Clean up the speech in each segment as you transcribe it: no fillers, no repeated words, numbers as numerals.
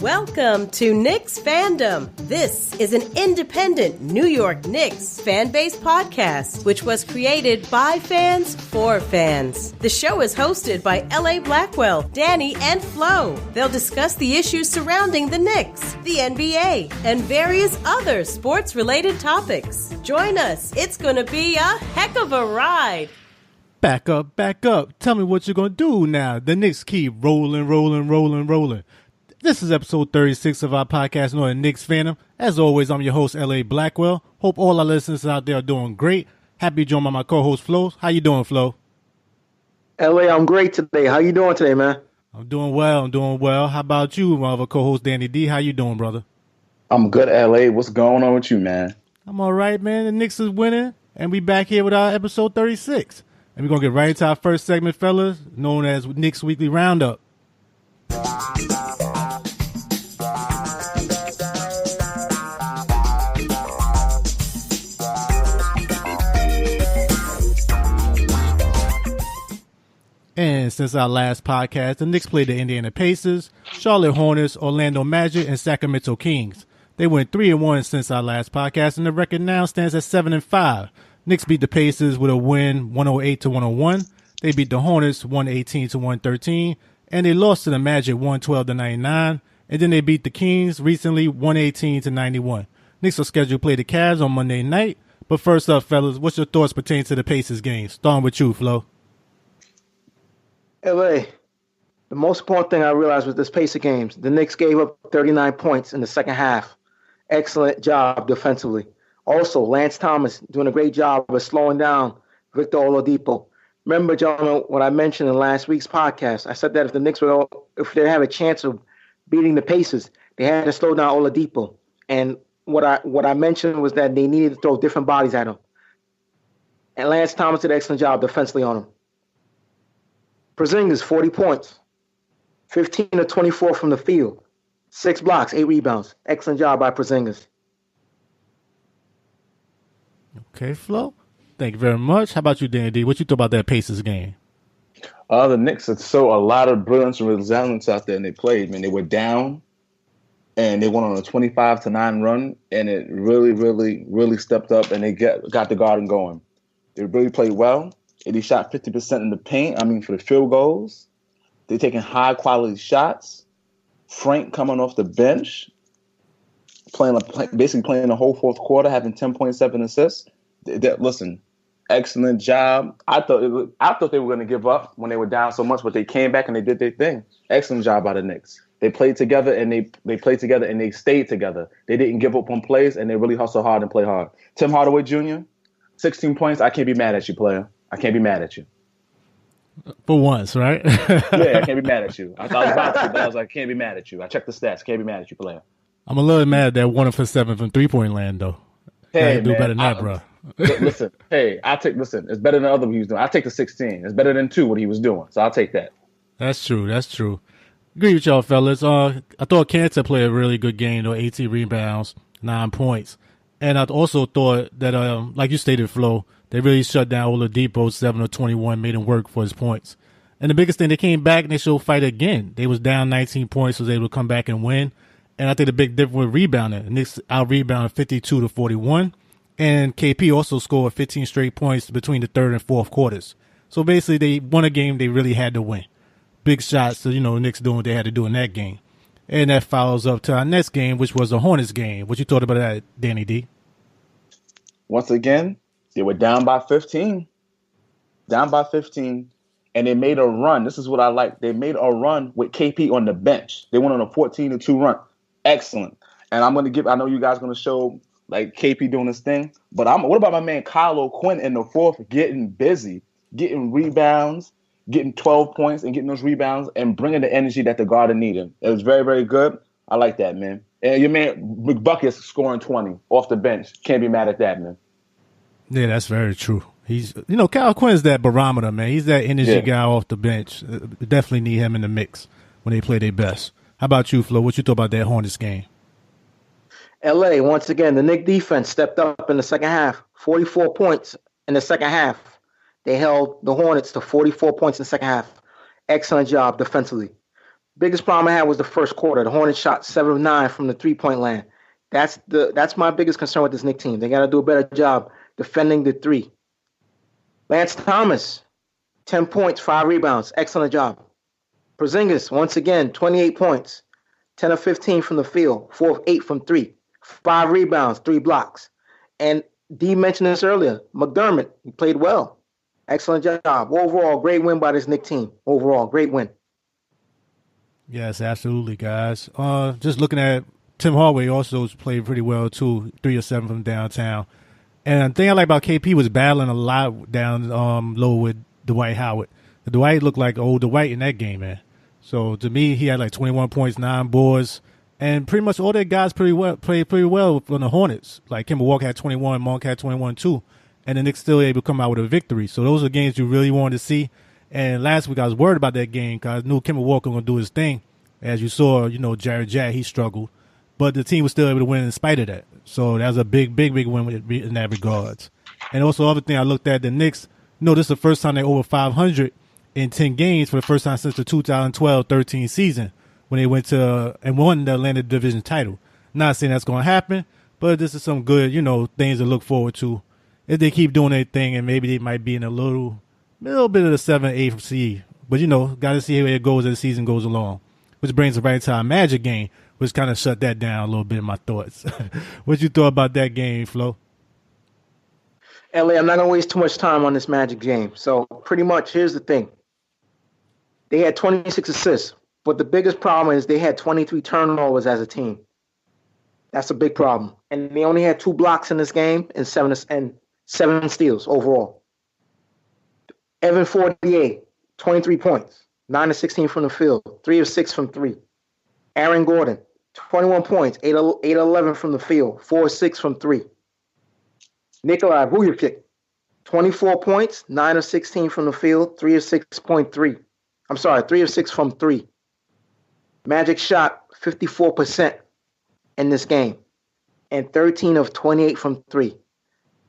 Welcome to Knicksfandom. This is an independent New York Knicks fan-based podcast, which was created by fans for fans. The show is hosted by LA Blackwell, Danny, and Flau. They'll discuss the issues surrounding the Knicks, the NBA, and various other sports-related topics. Join us. It's going to be a heck of a ride. Back up. Tell me what you're going to do now. The Knicks keep rolling. This is episode 36 of our podcast known as Knicksfandom. As always, I'm your host, LA Blackwell. Hope all our listeners out there are doing great. Happy to join by my co-host, Flo. How you doing, Flo? LA, I'm great today. How you doing today, man? I'm doing well. How about you, my other co-host, Danny D? How you doing, brother? I'm good, LA. What's going on with you, man? I'm all right, man. The Knicks is winning, and we back here with our episode 36. And we're going to get right into our first segment, fellas, known as Knicks Weekly Round-Up. And since our last podcast, the Knicks played the Indiana Pacers, Charlotte Hornets, Orlando Magic, and Sacramento Kings. They went 3-1 since our last podcast, and the record now stands at 7-5. Knicks beat the Pacers with a win 108-101. They beat the Hornets 118-113, and they lost to the Magic 112-99. And then they beat the Kings recently 118-91. Knicks are scheduled to play the Cavs on Monday night. But first up, fellas, what's your thoughts pertaining to the Pacers game? Starting with you, Flo. LA, the most important thing I realized with this Pacer games, the Knicks gave up 39 points in the second half. Excellent job defensively. Also, Lance Thomas doing a great job of slowing down Victor Oladipo. Remember, gentlemen, what I mentioned in last week's podcast, I said that if the Knicks if they have a chance of beating the Pacers, they had to slow down Oladipo. And what I mentioned was that they needed to throw different bodies at him. And Lance Thomas did an excellent job defensively on him. Porzingis, 40 points, 15 of 24 from the field, 6 blocks, 8 rebounds. Excellent job by Porzingis. Okay, Flo. Thank you very much. How about you, Danny D? What you thought about that Pacers game? The Knicks had a lot of brilliance and resilience out there, and they played. Man, they were down, and they went on a 25-9 run, and it really stepped up, and they got the Garden going. They really played well. They shot 50% in the paint, for the field goals. They're taking high-quality shots. Frank coming off the bench, basically playing the whole fourth quarter, having 10.7 assists. Listen, excellent job. I thought they were going to give up when they were down so much, but they came back and they did their thing. Excellent job by the Knicks. They played together, and they played together, and they stayed together. They didn't give up on plays, and they really hustle hard and play hard. Tim Hardaway Jr., 16 points. I can't be mad at you, player. I can't be mad at you. For once, right? Yeah, I can't be mad at you. I thought I was about to, but I was like, can't be mad at you. I checked the stats. Can't be mad at you, player. I'm a little mad at that 1 for 7 from three-point land, though. Hey, do man, better than that, bro. Listen, it's better than the other what he was doing. I take the 16. It's better than 2 what he was doing, so I'll take that. That's true. Agree with y'all, fellas. I thought Cantor played a really good game, though. 18 rebounds, 9 points. And I also thought that, like you stated, Flo, they really shut down Oladipo, 7 of 21, made him work for his points. And the biggest thing, they came back and they showed fight again. They was down 19 points, was able to come back and win. And I think the big difference with rebounding, the Knicks out-rebounded 52-41. And KP also scored 15 straight points between the third and fourth quarters. So basically, they won a game they really had to win. Big shots, so, the Knicks doing what they had to do in that game. And that follows up to our next game, which was the Hornets game. What you thought about that, Danny D? Once again, they were down by 15. And they made a run. This is what I like. They made a run with KP on the bench. They went on a 14-2 run. Excellent. And I know you guys are going to show like KP doing this thing. But what about my man Kyle O'Quinn in the fourth getting busy, getting rebounds, getting 12 points and getting those rebounds and bringing the energy that the Garden needed. It was very, very good. I like that, man. And your man McBuckets scoring 20 off the bench. Can't be mad at that, man. Yeah, that's very true. He's, Kyle Quinn's that barometer, man. He's that energy guy off the bench. Definitely need him in the mix when they play their best. How about you, Flo? What you thought about that Hornets game? LA, once again, the Knicks defense stepped up in the second half. 44 points in the second half. They held the Hornets to 44 points in the second half. Excellent job defensively. Biggest problem I had was the first quarter. The Hornets shot 7 of 9 from the 3-point land. That's my biggest concern with this Knicks team. They got to do a better job defending the three. Lance Thomas, 10 points, 5 rebounds. Excellent job. Porzingis, once again, 28 points, 10 of 15 from the field, 4 of 8 from 3, 5 rebounds, 3 blocks. And D mentioned this earlier. McDermott, he played well. Excellent job. Overall, great win by this Knicks team. Overall, great win. Yes, absolutely, guys. Just looking at Tim Hardaway also played pretty well, too, 3 of 7 from downtown. And the thing I like about KP was battling a lot down low with Dwight Howard. Dwight looked like old Dwight in that game, man. So, to me, he had like 21 points, 9 boards. And pretty much all their guys played pretty well on the Hornets. Like Kemba Walker had 21, Monk had 21 too. And the Knicks still able to come out with a victory. So those are games you really wanted to see. And last week I was worried about that game because I knew Kemba Walker was going to do his thing. As you saw, Jared Jack, he struggled. But the team was still able to win in spite of that. So that was a big win in that regards. And also, other thing I looked at, the Knicks, this is the first time they're over 500 in 10 games for the first time since the 2012-13 season when they went to and won the Atlantic Division title. Not saying that's going to happen, but this is some good, things to look forward to. If they keep doing their thing, and maybe they might be in a little bit of the 7-8 seed. But, got to see how it goes as the season goes along. Which brings us right into our Magic game, which kind of shut that down a little bit in my thoughts. What you thought about that game, Flo? LA, I'm not going to waste too much time on this Magic game. So pretty much, here's the thing. They had 26 assists, but the biggest problem is they had 23 turnovers as a team. That's a big problem. And they only had 2 blocks in this game and 7 steals overall. Evan Fournier, 23 points, 9 of 16 from the field, 3 of 6 from 3. Aaron Gordon, 21 points, 8 of 11 from the field, 4 of 6 from 3. Nikolai Vujovic, 24 points, 9 of 16 from the field, 3 of 6.3. 3 of 6 from 3. Magic shot 54% in this game and 13 of 28 from 3.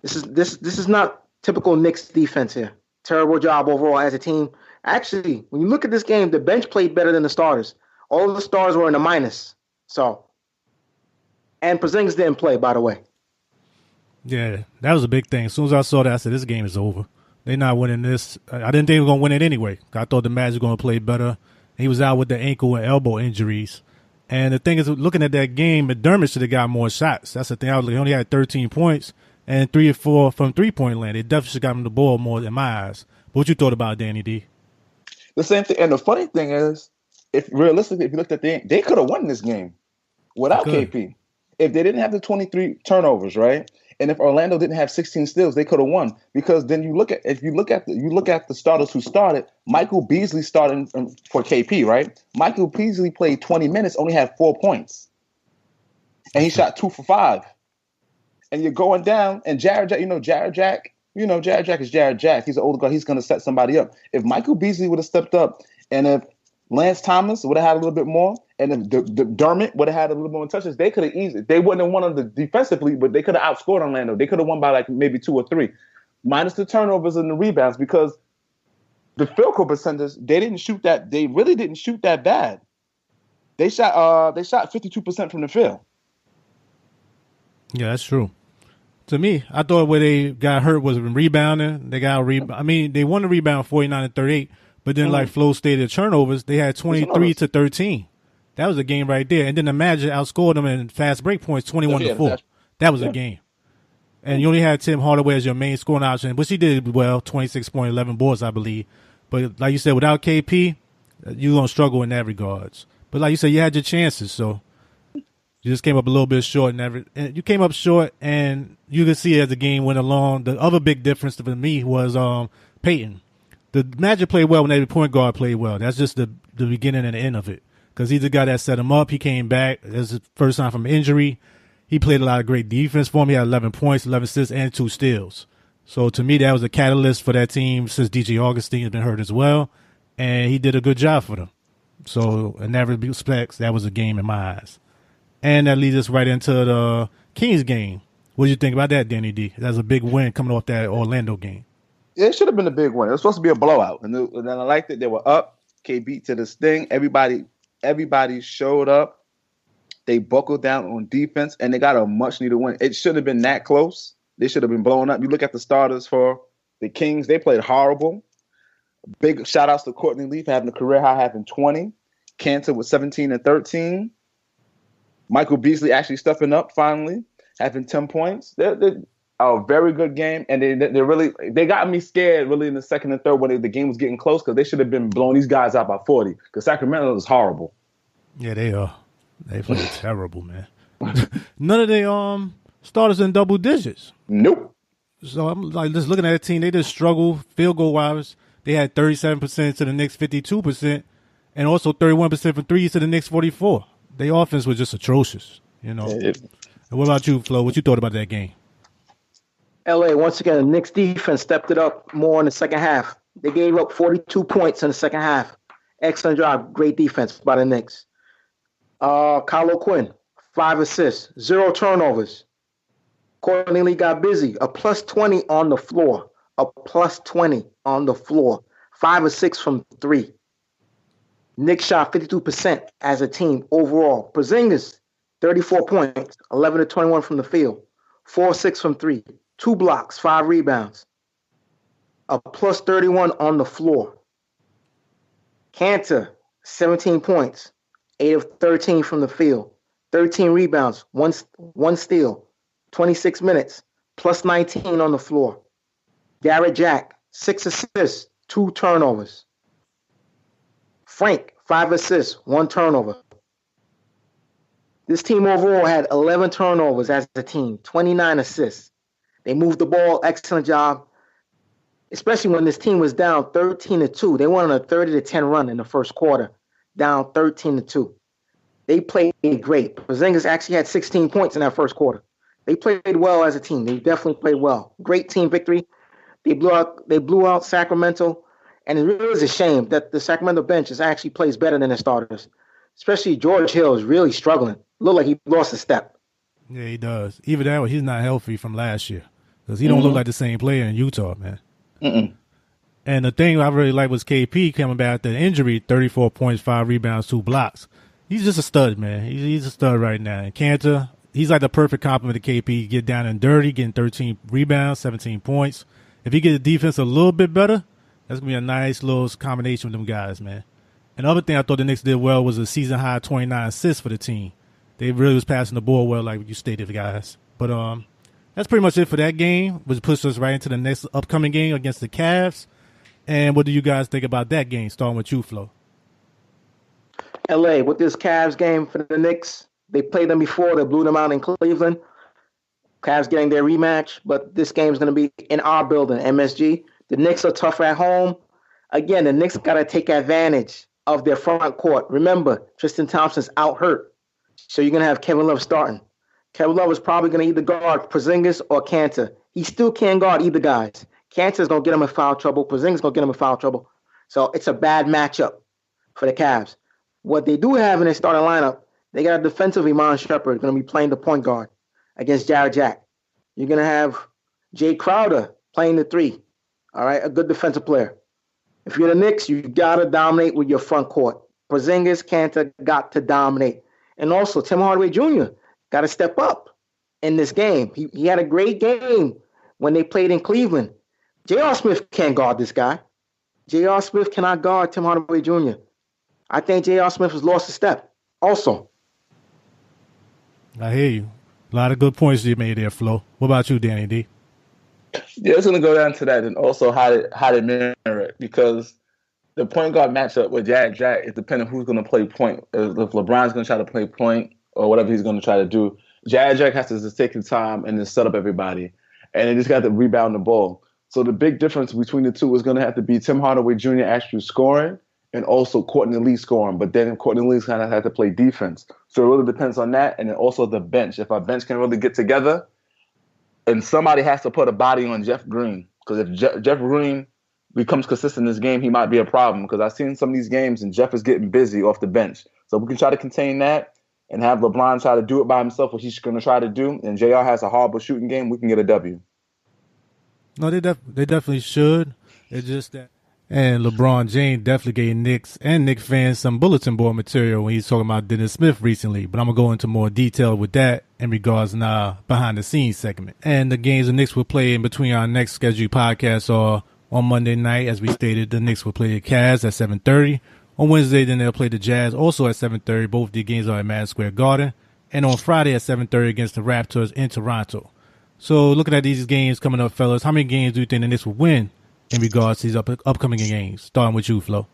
This is not typical Knicks defense here. Terrible job overall as a team. Actually, when you look at this game, the bench played better than the starters. All of the stars were in the minus. And Porzingis didn't play, by the way. Yeah, that was a big thing. As soon as I saw that, I said, this game is over. They're not winning this. I didn't think they were going to win it anyway. I thought the Magic were going to play better. He was out with the ankle and elbow injuries. And the thing is, looking at that game, McDermott should have got more shots. That's the thing. He only had 13 points and 3 or 4 from 3-point land. They definitely should have got him the ball more in my eyes. But what you thought about Danny D? The same thing. And the funny thing is, if you looked at they could have won this game without KP. If they didn't have the 23 turnovers, right? And if Orlando didn't have 16 steals, they could have won. Because then you look at the starters who started. Michael Beasley started for KP, right? Michael Beasley played 20 minutes, only had 4 points, and he shot 2 for 5. And you're going down, and Jared Jack is Jared Jack. He's an older guy. He's going to set somebody up. If Michael Beasley would have stepped up, and if Lance Thomas would have had a little bit more, and if Dermott would have had a little more touches, they could have easily. They wouldn't have won on the defensively, but they could have outscored Orlando. They could have won by like maybe 2 or 3, minus the turnovers and the rebounds, because the field goal percentage, they didn't shoot that. They really didn't shoot that bad. They shot 52% from the field. Yeah, that's true. To me, I thought where they got hurt was rebounding. They won the rebound 49-38, but then like Flo stated, turnovers, they had 23-13. That was a game right there. And then the Magic outscored them in fast break points 21-4. That was a game. And you only had Tim Hardaway as your main scoring option, which he did well, 26.11 boards, I believe. But like you said, without KP, you're going to struggle in that regards. But like you said, you had your chances, so you just came up a little bit short. And you came up short, and you could see as the game went along, the other big difference for me was Peyton. The Magic played well when every point guard played well. That's just the beginning and the end of it. Because he's the guy that set him up. He came back. It was his first time from injury. He played a lot of great defense for him. He had 11 points, 11 assists, and 2 steals. So to me, that was a catalyst for that team since DJ Augustine has been hurt as well. And he did a good job for them. So in that respect, that was a game in my eyes. And that leads us right into the Kings game. What do you think about that, Danny D? That was a big win coming off that Orlando game. Yeah, it should have been a big win. It was supposed to be a blowout. And then I liked it. They were up. K beat to this thing. Everybody Everybody showed up. They buckled down on defense, and they got a much-needed win. It shouldn't have been that close. They should have been blown up. You look at the starters for the Kings. They played horrible. Big shout-outs to Courtney Lee for having a career high, having 20. Cantor with 17 and 13. Michael Beasley actually stepping up finally, having 10 points. They're a very good game, and they got me scared really in the second and third when the game was getting close because they should have been blowing these guys out by 40 because Sacramento was horrible. Yeah, they are. They played terrible, man. None of the starters in double digits. Nope. So I'm like just looking at the team. They just struggle field goal wise. They had 37% to the Knicks 52%, and also 31% from threes to the Knicks 44%. Their offense was just atrocious, you know. And what about you, Flo? What you thought about that game? LA, once again, the Knicks defense stepped it up more in the second half. They gave up 42 points in the second half. Excellent job. Great defense by the Knicks. Kyle O'Quinn, 5 assists, 0 turnovers. Courtney Lee got busy. A plus 20 on the floor. 5 or 6 from 3. Knicks shot 52% as a team overall. Porzingis, 34 points, 11 to 21 from the field. 4 or 6 from 3. 2 blocks, 5 rebounds. A plus 31 on the floor. Cantor, 17 points, 8 of 13 from the field. 13 rebounds, 1 steal. 26 minutes, plus 19 on the floor. Garrett Jack, 6 assists, 2 turnovers. Frank, 5 assists, 1 turnover. This team overall had 11 turnovers as a team, 29 assists. They moved the ball, excellent job, especially when this team was down 13-2. They went on a 30-10 run in the first quarter, down 13-2. They played great. Porzingis actually had 16 points in that first quarter. They played well as a team. They definitely played well. Great team victory. They blew out Sacramento. And it really is a shame that the Sacramento bench actually plays better than the starters. Especially George Hill is really struggling. Look like he lost a step. Yeah, he does. Even that, he's not healthy from last year. Because he don't look like the same player in Utah, man. And the thing I really like was KP coming back after the injury, 34 points, 5 rebounds, 2 blocks. He's just a stud, man. He's a stud right now. And Cantor, he's like the perfect complement to KP. Get down and dirty, getting 13 rebounds, 17 points. If he get the defense a little bit better, that's going to be a nice little combination with them guys, man. And the other thing I thought the Knicks did well was a season-high 29 assists for the team. They really was passing the ball well, like you stated, guys. But that's pretty much it for that game, which pushed us right into the next upcoming game against the Cavs. And what do you guys think about that game, starting with you, Flo? LA, with this Cavs game for the Knicks, they played them before. They blew them out in Cleveland. Cavs getting their rematch, but this game is going to be in our building, MSG. The Knicks are tougher at home. Again, the Knicks got to take advantage of their front court. Remember, Tristan Thompson's out hurt, so you're going to have Kevin Love starting. Kevin Love is probably going to either guard Porzingis or Cantor. He still can't guard either guys. Cantor's going to get him in foul trouble. Porzingis going to get him in foul trouble. So it's a bad matchup for the Cavs. What they do have in their starting lineup, they got a defensive Iman Shumpert going to be playing the point guard against Jared Jack. You're going to have Jay Crowder playing the 3. All right, a good defensive player. If you're the Knicks, you got to dominate with your front court. Porzingis, Cantor got to dominate. And also, Tim Hardaway Jr. got to step up in this game. He had a great game when they played in Cleveland. J.R. Smith can't guard this guy. J.R. Smith cannot guard Tim Hardaway Jr. I think J.R. Smith has lost a step also. I hear you. A lot of good points you made there, Flo. What about you, Danny D? Yeah, it's going to go down to that and also how to mirror it because the point guard matchup with Jared Jack is depending on who's going to play point. If LeBron's going to try to play point or whatever he's going to try to do, Jared Jack has to just take his time and just set up everybody. And they just got to rebound the ball. So the big difference between the two is going to have to be Tim Hardaway Jr. actually scoring and also Courtney Lee scoring. But then Courtney Lee's kind of had to play defense. So it really depends on that. And then also the bench. If our bench can really get together, and somebody has to put a body on Jeff Green. Because if Jeff Green becomes consistent in this game, he might be a problem. Because I've seen some of these games, and Jeff is getting busy off the bench. So we can try to contain that and have LeBron try to do it by himself, what he's going to try to do. And JR has a horrible shooting game. We can get a W. No, they definitely should. It's just that And LeBron James definitely gave Knicks and Knicks fans some bulletin board material when he's talking about Dennis Smith recently. But I'm going to go into more detail with that in regards to our behind the scenes segment. And the games the Knicks will play in between our next scheduled podcast are on Monday night. As we stated, the Knicks will play the Cavs at 7:30. On Wednesday, then they'll play the Jazz also at 7:30. Both the games are at Madison Square Garden. And on Friday at 7:30 against the Raptors in Toronto. So looking at these games coming up, fellas, how many games do you think the Knicks will win in regards to these upcoming games? Starting with you, Flo.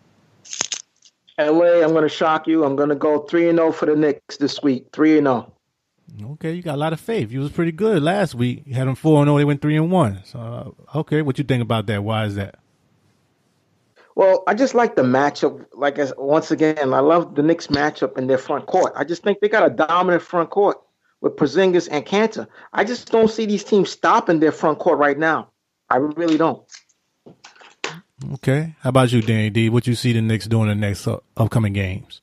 LA, I'm going to shock you. I'm going to go 3-0 for the Knicks this week. 3-0. Okay, you got a lot of faith. You was pretty good last week. You had them 4-0. They went 3-1. So, okay, what you think about that? Why is that? Well, I just like the matchup. Once again, I love the Knicks matchup in their front court. I just think they got a dominant front court with Porzingis and Kanter. I just don't see these teams stopping their front court right now. I really don't. Okay. How about you, Danny D? What you see the Knicks doing in the next upcoming games?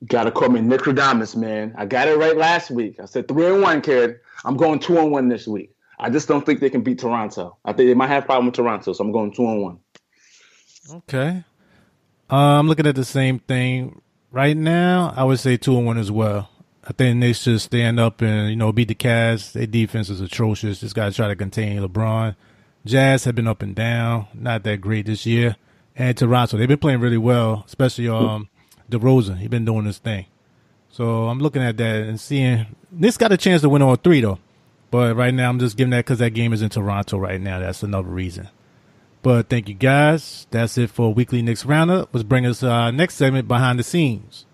Gotta call me Nicodamus, man. I got it right last week. I said 3-1, kid. I'm going 2-1 this week. I just don't think they can beat Toronto. I think they might have a problem with Toronto, so I'm going 2-1. Okay. I'm looking at the same thing right now. I would say 2-1 as well. I think they should stand up and, beat the Cavs. Their defense is atrocious. Just got to try to contain LeBron. Jazz have been up and down, not that great this year. And Toronto, they've been playing really well, especially DeRozan. He's been doing his thing. So I'm looking at that and seeing this got a chance to win all three, though. But right now I'm just giving that because that game is in Toronto right now. That's another reason. But thank you, guys. That's it for Weekly Knicks Roundup. Let's bring us our next segment, Behind the Scenes.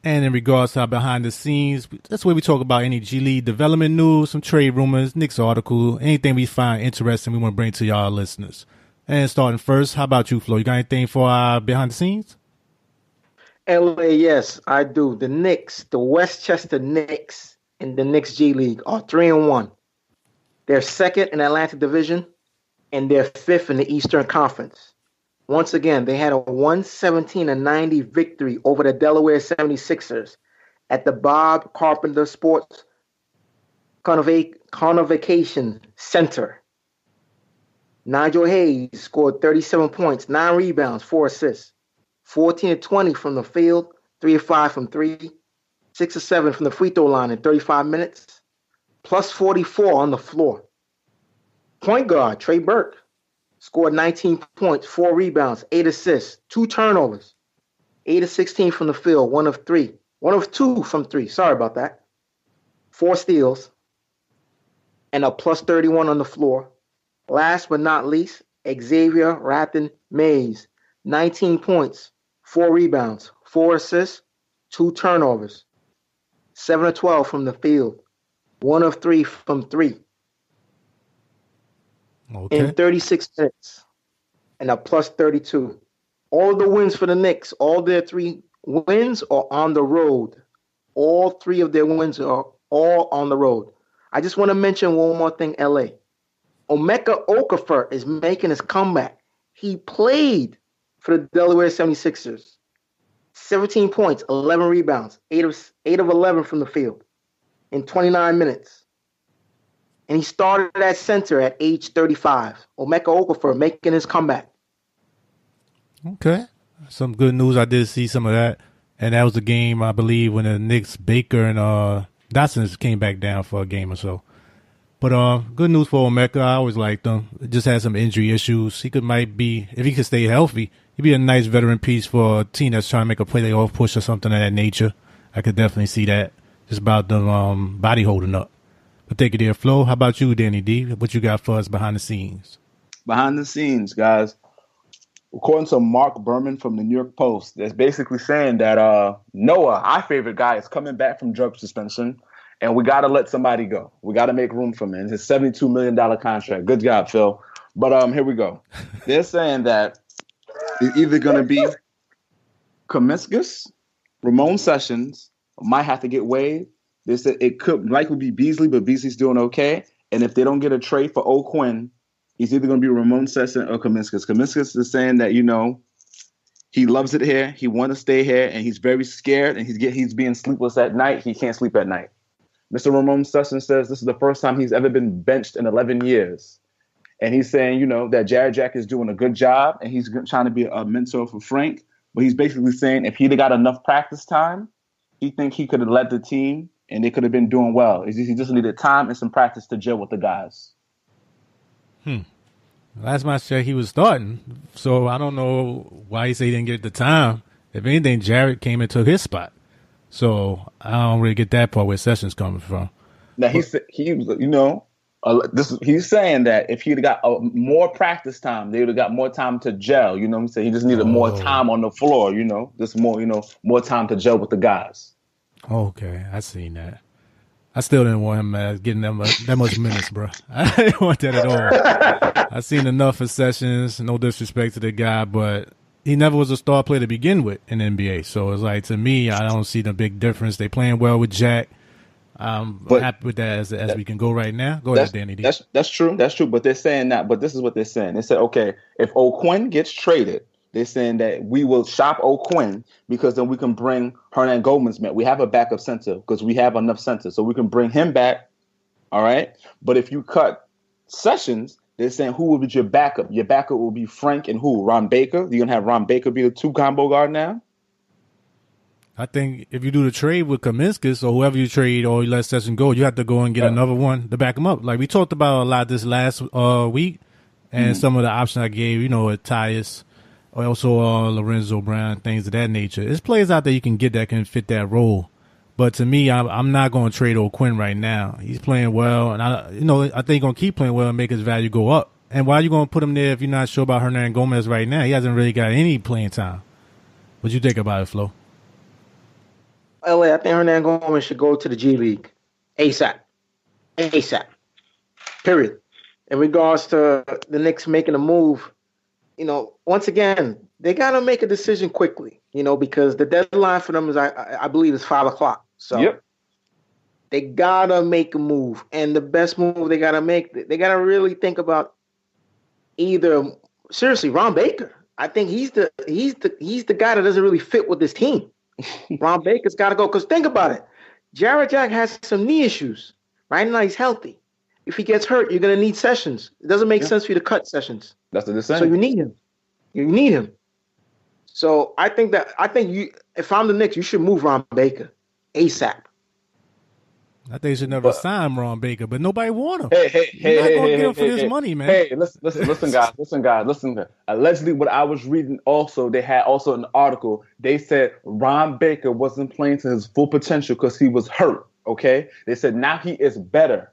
And in regards to our behind the scenes, that's where we talk about any G League development news, some trade rumors, Knicks article, anything we find interesting we want to bring to y'all listeners. And starting first, how about you, Flo? You got anything for our behind the scenes? LA, yes, I do. The Knicks, the Westchester Knicks in the Knicks G League are 3-1. They're second in the Atlantic Division, and they're fifth in the Eastern Conference. Once again, they had a 117-90 victory over the Delaware 76ers at the Bob Carpenter Sports Convocation Center. Nigel Hayes scored 37 points, 9 rebounds, 4 assists, 14-20 from the field, 3-5 from 3, 6-7 from the free throw line in 35 minutes, plus 44 on the floor. Point guard Trey Burke scored 19 points, 4 rebounds, 8 assists, 2 turnovers, 8-16 from the field, 1 of 2 from 3. Sorry about that. 4 steals, and a plus 31 on the floor. Last but not least, Xavier Rathan-Mays, 19 points, 4 rebounds, 4 assists, 2 turnovers, 7-12 from the field, 1 of 3 from 3. Okay. In 36 minutes, and a plus 32. All the wins for the Knicks, all their 3 wins are on the road. All 3 of their wins are all on the road. I just want to mention one more thing, LA. Emeka Okafor is making his comeback. He played for the Delaware 76ers. 17 points, 11 rebounds, 8 of 11 from the field in 29 minutes. And he started at center at age 35. Emeka Okafor making his comeback. Okay. Some good news. I did see some of that. And that was the game, I believe, when the Knicks, Baker, and Dotson came back down for a game or so. But good news for Emeka. I always liked him. Just had some injury issues. Might be, if he could stay healthy, he'd be a nice veteran piece for a team that's trying to make a playoff push or something of that nature. I could definitely see that. Just about the body holding up. But thank you there, Flo. How about you, Danny D? What you got for us behind the scenes? Behind the scenes, guys. According to Mark Berman from the New York Post, that's basically saying that Noah, our favorite guy, is coming back from drug suspension, and we got to let somebody go. We got to make room for him in his $72 million contract. Good job, Phil. But here we go. They're saying that it's either going to be Kaminskas, Ramon Sessions, might have to get waived. They said it could likely be Beasley, but Beasley's doing okay. And if they don't get a trade for O'Quinn, he's either going to be Ramon Sessions or Kaminskas. Kaminskas is saying that, he loves it here. He wants to stay here, and he's very scared, and he's being sleepless at night. He can't sleep at night. Mr. Ramon Sessions says this is the first time he's ever been benched in 11 years. And he's saying, that Jarrett Jack is doing a good job and he's trying to be a mentor for Frank. But he's basically saying if he'd got enough practice time, he think he could have led the team and they could have been doing well. He just needed time and some practice to gel with the guys. Last match he was starting, so I don't know why he said he didn't get the time. If anything, Jarrett came and took his spot. So I don't really get that part where Sessions coming from. Now he's saying that if he'd got more practice time, they would have got more time to gel. He said he just needed more time on the floor. Just more time to gel with the guys. Okay, I seen that. I still didn't want him getting that much minutes, bro. I didn't want that at all. I seen enough of Sessions. No disrespect to the guy, but he never was a star player to begin with in the NBA. So it's like, to me, I don't see the big difference. They playing well with Jack. I'm happy with that as we can go right now. Go ahead, Danny D. That's true. That's true. But they're saying that. But this is what they're saying. They said, okay, if O'Quinn gets traded, they're saying that we will shop O'Quinn because then we can bring Hernan Gomez back. We have a backup center because we have enough centers. So we can bring him back. All right. But if you cut Sessions, they're saying who will be your backup? Your backup will be Frank and who? Ron Baker? You're going to have Ron Baker be the 2 combo guard now? I think if you do the trade with Kaminskas or whoever you trade or you let Sessions go, you have to go and get another one to back him up. Like we talked about a lot this last week and some of the options I gave, Tyus, also Lorenzo Brown, things of that nature. There's players out there you can get that can fit that role. But to me, I'm not going to trade O'Quinn right now. He's playing well, and I think he's going to keep playing well and make his value go up. And why are you going to put him there if you're not sure about Hernan Gomez right now? He hasn't really got any playing time. What you think about it, Flo? LA, I think Hernan Gomez should go to the G League ASAP. Period. In regards to the Knicks making a move, once again, they got to make a decision quickly, because the deadline for them is, I believe, is 5 o'clock. So they got to make a move. And the best move they got to make, they got to really think about seriously, Ron Baker. I think he's the guy that doesn't really fit with this team. Ron Baker's got to go. Because think about it. Jarrett Jack has some knee issues. Right now he's healthy. If he gets hurt, you're going to need Sessions. It doesn't make sense for you to cut Sessions. That's what they're saying. So you need him. You need him. So I think if I'm the Knicks, you should move Ron Baker ASAP. I think you should never sign Ron Baker, but nobody want him. You're not going to get him for this money, man. Hey, listen, guys. Allegedly, what I was reading also, they had also an article. They said Ron Baker wasn't playing to his full potential because he was hurt, okay? They said now he is better.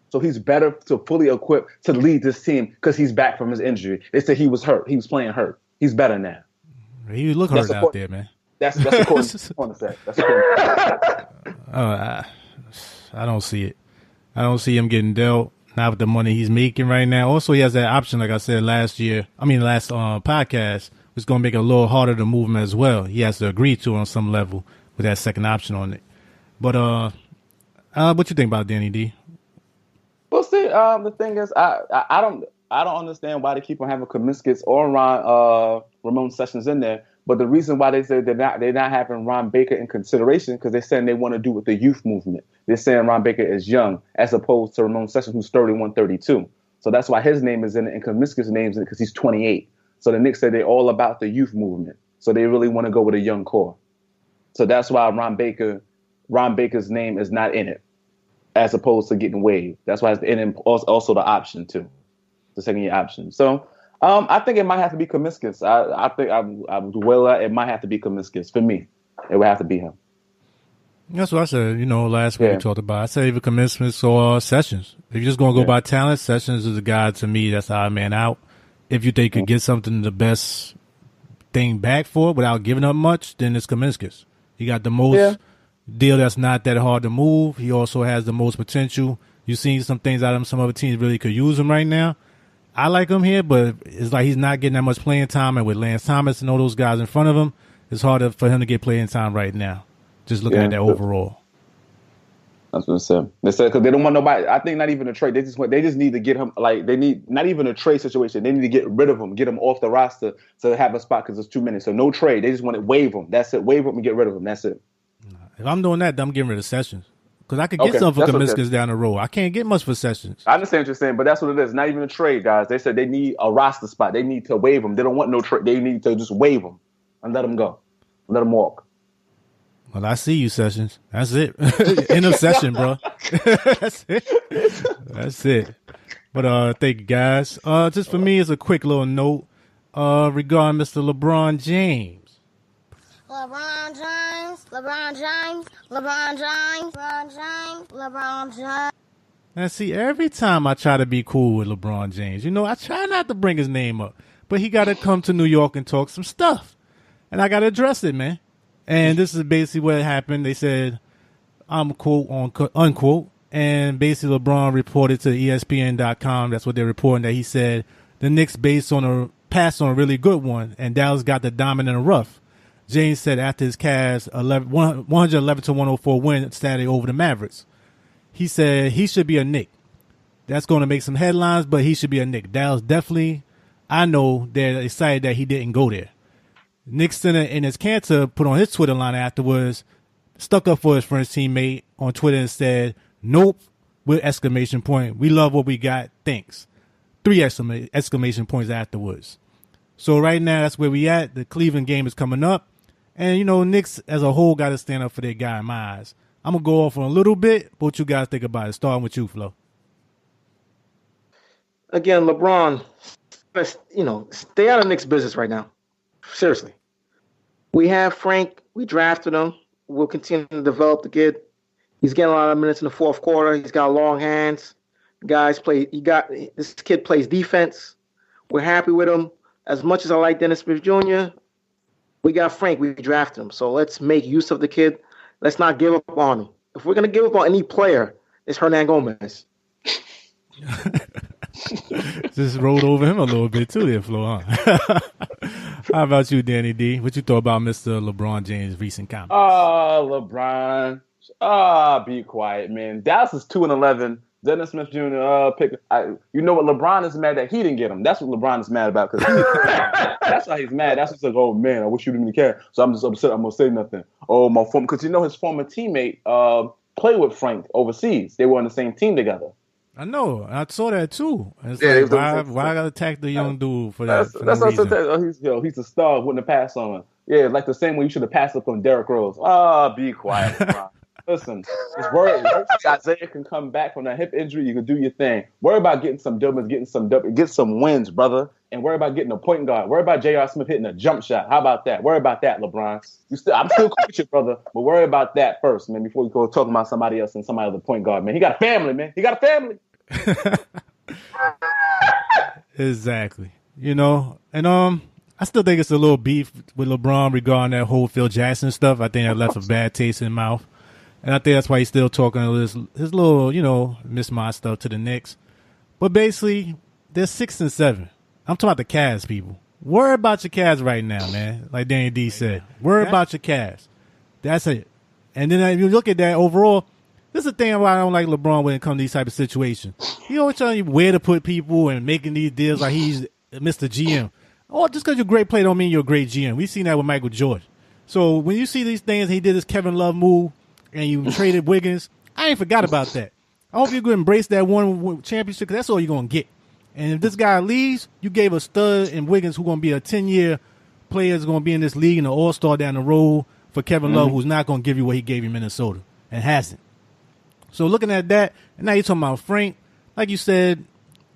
So he's better to fully equipped to lead this team because he's back from his injury. They said he was hurt. He was playing hurt. He's better now. He look hurt out there, man. That's according to say. That's I don't see it. I don't see him getting dealt, not with the money he's making right now. Also, he has that option, like I said last podcast, it's going to make it a little harder to move him as well. He has to agree to it on some level with that second option on it. But what you think about Danny D? Well, see, the thing is, I don't understand why they keep on having Kaminskas or Ramon Sessions in there. But the reason why they say they're not having Ron Baker in consideration because they're saying they want to do with the youth movement. They're saying Ron Baker is young as opposed to Ramon Sessions, who's 31, 32. So that's why his name is in it and Kaminskas' name's in it because he's 28. So the Knicks said they're all about the youth movement. So they really want to go with a young core. So that's why Ron Baker's name is not in it, as opposed to getting waived. That's why it's in also the option too, the second year option. So I think it might have to be Kaminskas. I think it might have to be Kaminskas for me. It would have to be him. That's what I said. Last week we talked about. I said either Kaminskas or Sessions. If you're just going to go by talent, Sessions is a guy to me that's odd man out. If you think you could get something the best thing back for without giving up much, then it's Kaminskas. He got the most deal that's not that hard to move. He also has the most potential. You've seen some things out of him. Some other teams really could use him right now. I like him here, but it's like he's not getting that much playing time. And with Lance Thomas and all those guys in front of him, it's harder for him to get playing time right now. Just looking at that overall. That's what I said. They said because they don't want nobody. I think not even a trade. They just need to get him. Like they need not even a trade situation. They need to get rid of him, get him off the roster to have a spot because it's too many. So no trade. They just want to waive him. That's it. Waive him and get rid of him. That's it. If I'm doing that, then I'm getting rid of Sessions Because I could get something for Kaminskas down the road. I can't get much for Sessions. I understand what you're saying, but that's what it is. Not even a trade, guys. They said they need a roster spot. They need to waive him. They don't want no trade. They need to just waive him and let him go. Let him walk. Well, I see you, Sessions. That's it. End of session, bro. That's it. That's it. But thank you, guys. Just for me, it's a quick little note regarding Mr. LeBron James. LeBron James, LeBron James, LeBron James, LeBron James, LeBron James. Now, see, every time I try to be cool with LeBron James, I try not to bring his name up, but he got to come to New York and talk some stuff, and I got to address it, man. And this is basically what happened. They said, I'm quote unquote, and basically LeBron reported to ESPN.com. That's what they're reporting, that he said the Knicks passed on a really good one, and Dallas got the diamond in the rough. James said after his Cavs 111-104 win Saturday over the Mavericks, he said he should be a Knick. That's going to make some headlines, but he should be a Knick. Dallas definitely, I know they're excited that he didn't go there. Knicks Center in his cancer put on his Twitter line afterwards, stuck up for his French teammate on Twitter and said, "Nope," with exclamation point. "We love what we got. Thanks." 3 exclamation points afterwards. So right now, that's where we at. The Cleveland game is coming up. And, Knicks as a whole got to stand up for their guy in my eyes. I'm going to go off on a little bit, but what you guys think about it? Starting with you, Flo. Again, LeBron, stay out of Knicks business right now. Seriously. We have Frank. We drafted him. We'll continue to develop the kid. He's getting a lot of minutes in the fourth quarter. He's got long hands. This kid plays defense. We're happy with him. As much as I like Dennis Smith Jr., we got Frank. We drafted him. So let's make use of the kid. Let's not give up on him. If we're going to give up on any player, it's Hernan Gomez. Just rolled over him a little bit too there, Flo, huh? How about you, Danny D? What you thought about Mr. LeBron James' recent comments? LeBron. Be quiet, man. Dallas is 2-11. Dennis Smith Jr. You know what? LeBron is mad that he didn't get him. That's what LeBron is mad about. That's why he's mad. That's just like, oh man, I wish you didn't care. So I'm just upset. I'm gonna say nothing. Oh, because his former teammate played with Frank overseas. They were on the same team together. I know. I saw that too. It's why I gotta attack the young dude for that? That's what I'm saying. He's a star. Wouldn't have passed on him. Yeah, like the same way you should have passed up on Derrick Rose. Be quiet, LeBron. Listen, just worry. Isaiah can come back from that hip injury. You can do your thing. Worry about getting some doubles, get some wins, brother. And worry about getting a point guard. Worry about J.R. Smith hitting a jump shot. How about that? Worry about that, LeBron. I'm still coaching, brother. But worry about that first, man, before you go talking about somebody else and somebody other point guard, man. He got a family, man. He got a family. Exactly. And I still think it's a little beef with LeBron regarding that whole Phil Jackson stuff. I think that left a bad taste in the mouth. And I think that's why he's still talking his little, mismatch stuff to the Knicks. But basically, they're 6-7. I'm talking about the Cavs, people. Worry about your Cavs right now, man. Like Danny D said. Worry about your Cavs. That's it. And then if you look at that overall, this is the thing why I don't like LeBron when it comes to these type of situations. He always telling you where to put people and making these deals like he's Mr. GM. Oh, just because you're a great player don't mean you're a great GM. We've seen that with Michael Jordan. So when you see these things, he did this Kevin Love move, and you traded Wiggins, I ain't forgot about that. I hope you're going to embrace that one championship, because that's all you're going to get. And if this guy leaves, you gave a stud in Wiggins who's going to be a 10-year player, is going to be in this league and an all-star down the road for Kevin Love, who's not going to give you what he gave you in Minnesota and hasn't. So looking at that, and now you're talking about Frank, like you said,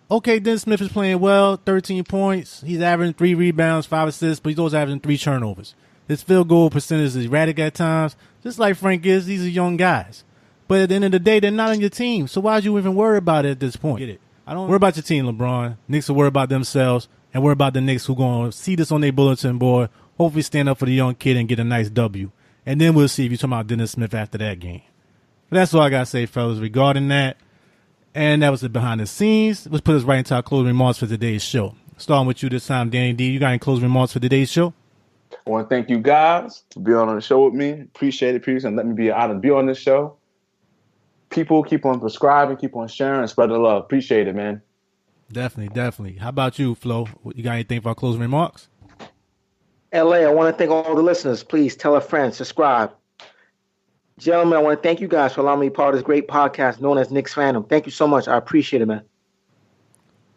okay, Dennis Smith is playing well, 13 points. He's averaging 3 rebounds, 5 assists, but he's also averaging 3 turnovers. His field goal percentage is erratic at times, just like Frank is. These are young guys. But at the end of the day, they're not on your team. So why would you even worry about it at this point? Get it? I don't worry about your team, LeBron. Knicks will worry about themselves and worry about the Knicks who going to see this on their bulletin board, hopefully stand up for the young kid and get a nice W. And then we'll see if you're talking about Dennis Smith after that game. But that's all I got to say, fellas, regarding that. And that was the behind the scenes. Let's put us right into our closing remarks for today's show. Starting with you this time, Danny D. You got any closing remarks for today's show? I want to thank you guys for being on the show with me. Appreciate it, and let me be honored to be on this show. People keep on subscribing, keep on sharing, and spread the love. Appreciate it, man. Definitely. How about you, Flo? You got anything for our closing remarks? LA, I want to thank all the listeners. Please tell a friend, subscribe. Gentlemen, I want to thank you guys for allowing me to be part of this great podcast known as Knicksfandom. Thank you so much. I appreciate it, man.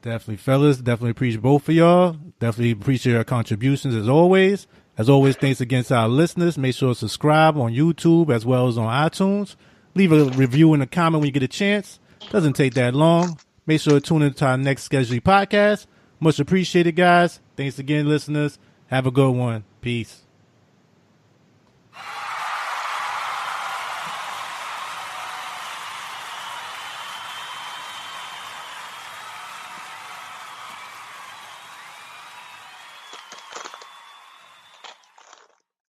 Definitely, fellas. Definitely appreciate both of y'all. Definitely appreciate your contributions as always. As always, thanks again to our listeners. Make sure to subscribe on YouTube as well as on iTunes. Leave a review and a comment when you get a chance. Doesn't take that long. Make sure to tune into our next scheduled podcast. Much appreciated, guys. Thanks again, listeners. Have a good one. Peace.